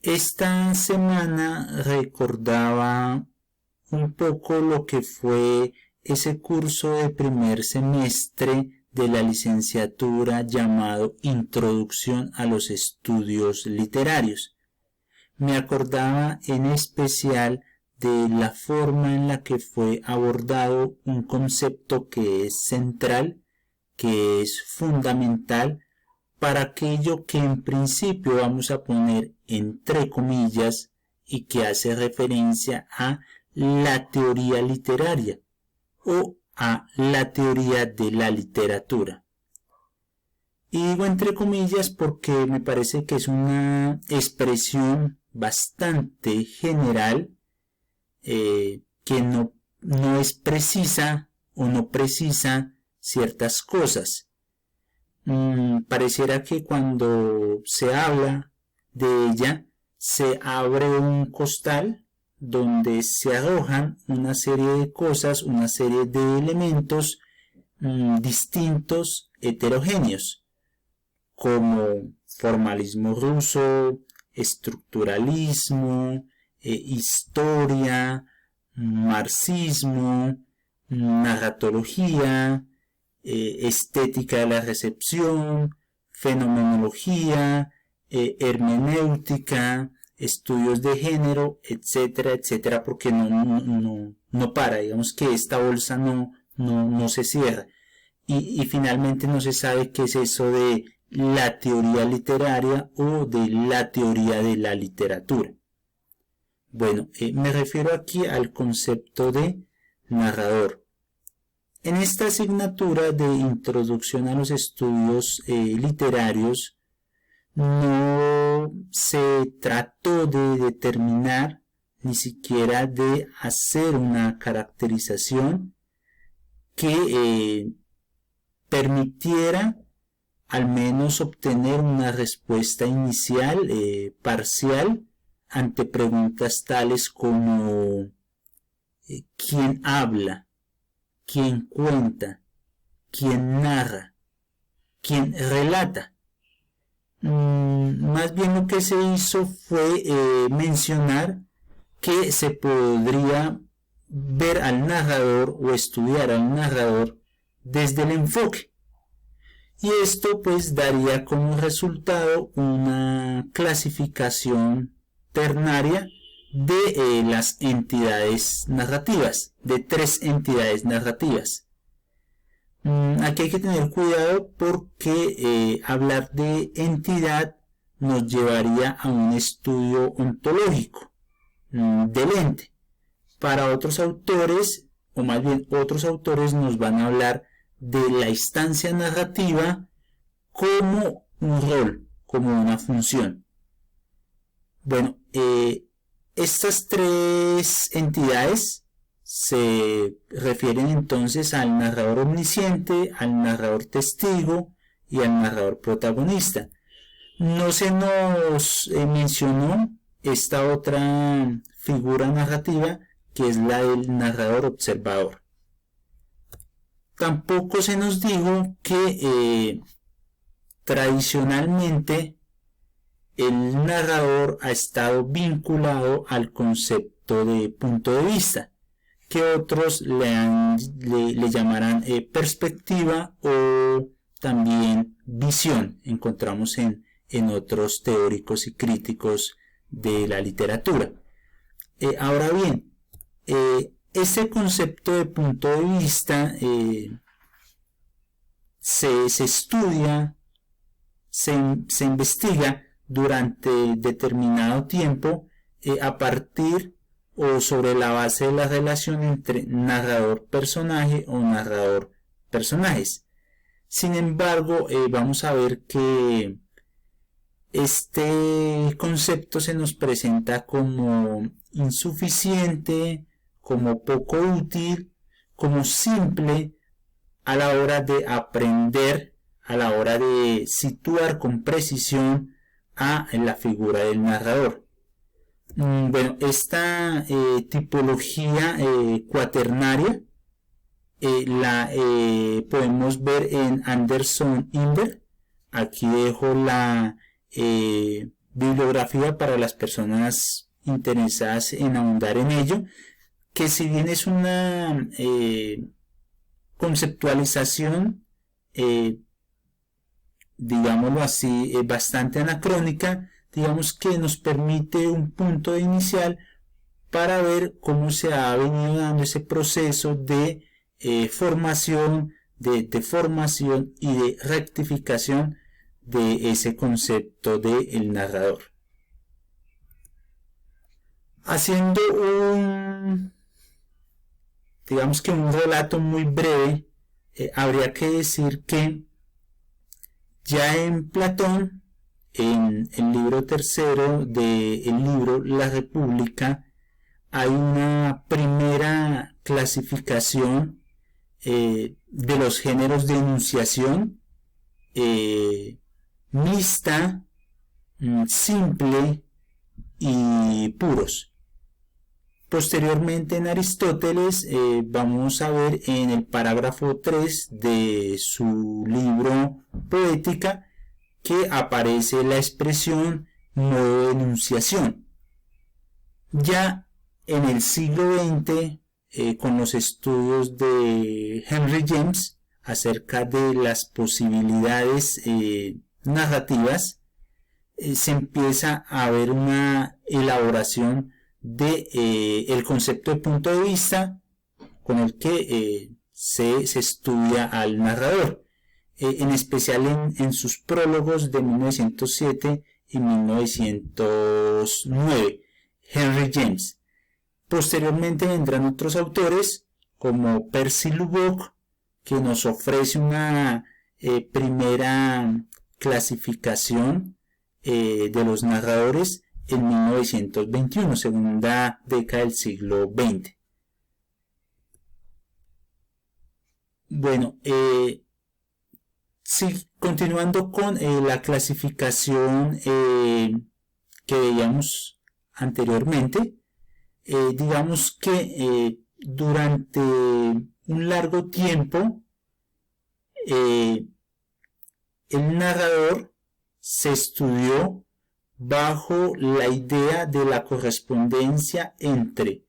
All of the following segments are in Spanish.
Esta semana recordaba un poco lo que fue ese curso de primer semestre de la licenciatura llamado Introducción a los Estudios Literarios. Me acordaba en especial de la forma en la que fue abordado un concepto que es central, que es fundamental para aquello que en principio vamos a poner entre comillas y que hace referencia a la teoría literaria o a la teoría de la literatura. Y digo entre comillas porque me parece que es una expresión bastante general que no es precisa o no precisa ciertas cosas. Pareciera que cuando se habla de ella se abre un costal donde se arrojan una serie de cosas, una serie de elementos distintos, heterogéneos, como formalismo ruso, estructuralismo, historia, marxismo, narratología, estética de la recepción, fenomenología, hermenéutica, estudios de género, etcétera, etcétera, porque no para, digamos que esta bolsa no se cierra. Y finalmente no se sabe qué es eso de la teoría literaria o de la teoría de la literatura. Bueno, me refiero aquí al concepto de narrador. En esta asignatura de Introducción a los Estudios Literarios no se trató de determinar ni siquiera de hacer una caracterización que permitiera al menos obtener una respuesta inicial parcial ante preguntas tales como ¿quién habla? ¿Quién cuenta? ¿Quién narra? ¿Quién relata? Más bien lo que se hizo fue mencionar que se podría ver al narrador o estudiar al narrador desde el enfoque. Y esto pues daría como resultado una clasificación ternaria de las entidades narrativas, de 3 entidades narrativas. Aquí hay que tener cuidado porque hablar de entidad nos llevaría a un estudio ontológico del ente. Para otros autores, o más bien otros autores nos van a hablar de la instancia narrativa como un rol, como una función. Bueno, estas 3 entidades se refieren entonces al narrador omnisciente, al narrador testigo y al narrador protagonista. No se nos mencionó esta otra figura narrativa que es la del narrador observador. Tampoco se nos dijo que tradicionalmente el narrador ha estado vinculado al concepto de punto de vista, que otros le llamarán perspectiva o también visión. Encontramos en otros teóricos y críticos de la literatura. Ahora bien, este concepto de punto de vista se estudia, se investiga durante determinado tiempo a partir o sobre la base de la relación entre narrador-personaje o narrador-personajes. Sin embargo, vamos a ver que este concepto se nos presenta como insuficiente, como poco útil, como simple a la hora de aprender, a la hora de situar con precisión a la figura del narrador. Bueno, esta tipología cuaternaria la podemos ver en Anderson Imbert. Aquí dejo la bibliografía para las personas interesadas en ahondar en ello, que si bien es una conceptualización, digámoslo así, bastante anacrónica, digamos que nos permite un punto inicial para ver cómo se ha venido dando ese proceso de formación, de deformación y de rectificación de ese concepto del narrador. Haciendo digamos que un relato muy breve, habría que decir que ya en Platón, en el libro tercero del libro La República, hay una primera clasificación de los géneros de enunciación mixta, simple y puros. Posteriormente en Aristóteles vamos a ver en el parágrafo 3 de su libro Poética que aparece la expresión modo de enunciación. Ya en el siglo XX, con los estudios de Henry James acerca de las posibilidades narrativas, se empieza a ver una elaboración de el concepto de punto de vista con el que se estudia al narrador, en especial en sus prólogos de 1907 y 1909, Henry James. Posteriormente vendrán otros autores como Percy Lubbock, que nos ofrece una primera clasificación de los narradores en 1921, segunda década del siglo XX. Bueno, sí, continuando con la clasificación que veíamos anteriormente, digamos que durante un largo tiempo el narrador se estudió bajo la idea de la correspondencia entre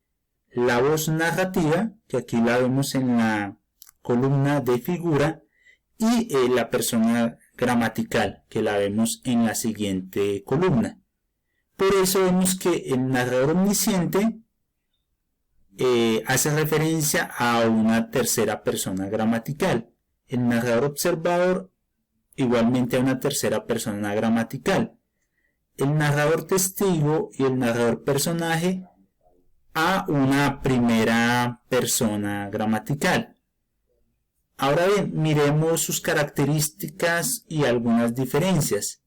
la voz narrativa, que aquí la vemos en la columna de figura, y la persona gramatical, que la vemos en la siguiente columna. Por eso vemos que el narrador omnisciente hace referencia a una tercera persona gramatical. El narrador observador igualmente a una tercera persona gramatical. El narrador testigo y el narrador personaje a una primera persona gramatical. Ahora bien, miremos sus características y algunas diferencias.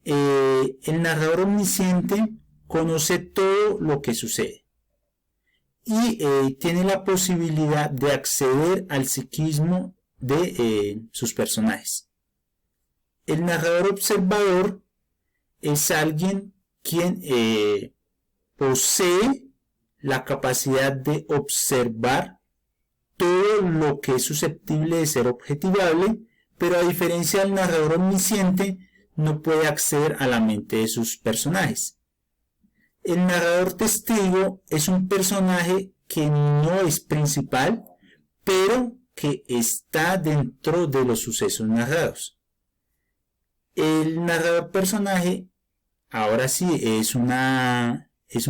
El narrador omnisciente conoce todo lo que sucede y tiene la posibilidad de acceder al psiquismo de sus personajes. El narrador observador es alguien quien posee la capacidad de observar todo lo que es susceptible de ser objetivable, pero a diferencia del narrador omnisciente, no puede acceder a la mente de sus personajes. El narrador testigo es un personaje que no es principal, pero que está dentro de los sucesos narrados. El narrador personaje, ahora sí, es un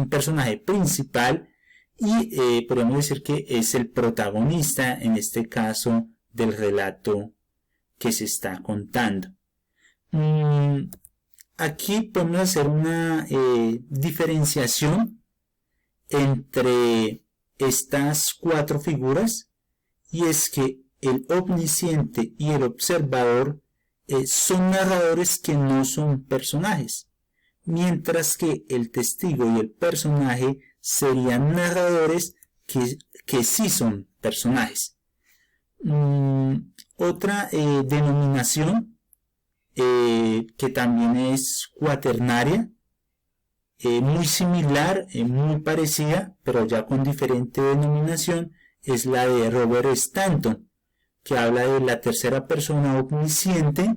personaje principal y podemos decir que es el protagonista, en este caso, del relato que se está contando. Aquí podemos hacer una diferenciación entre estas cuatro figuras, y es que el omnisciente y el observador son narradores que no son personajes, mientras que el testigo y el personaje serían narradores que sí son personajes. Otra denominación que también es cuaternaria, muy similar, muy parecida, pero ya con diferente denominación, es la de Robert Stanton, que habla de la tercera persona omnisciente,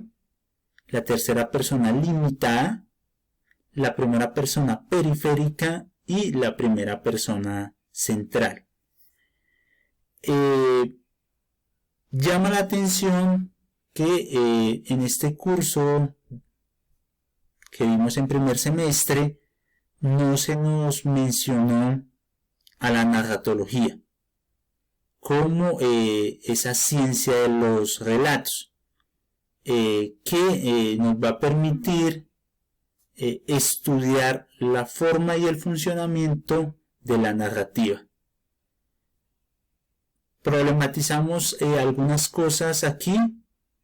la tercera persona limitada, la primera persona periférica y la primera persona central. Llama la atención que en este curso que vimos en primer semestre no se nos mencionó a la narratología como esa ciencia de los relatos que nos va a permitir estudiar la forma y el funcionamiento de la narrativa. Problematizamos algunas cosas aquí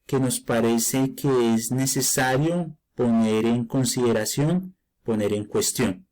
que nos parece que es necesario poner en consideración, poner en cuestión.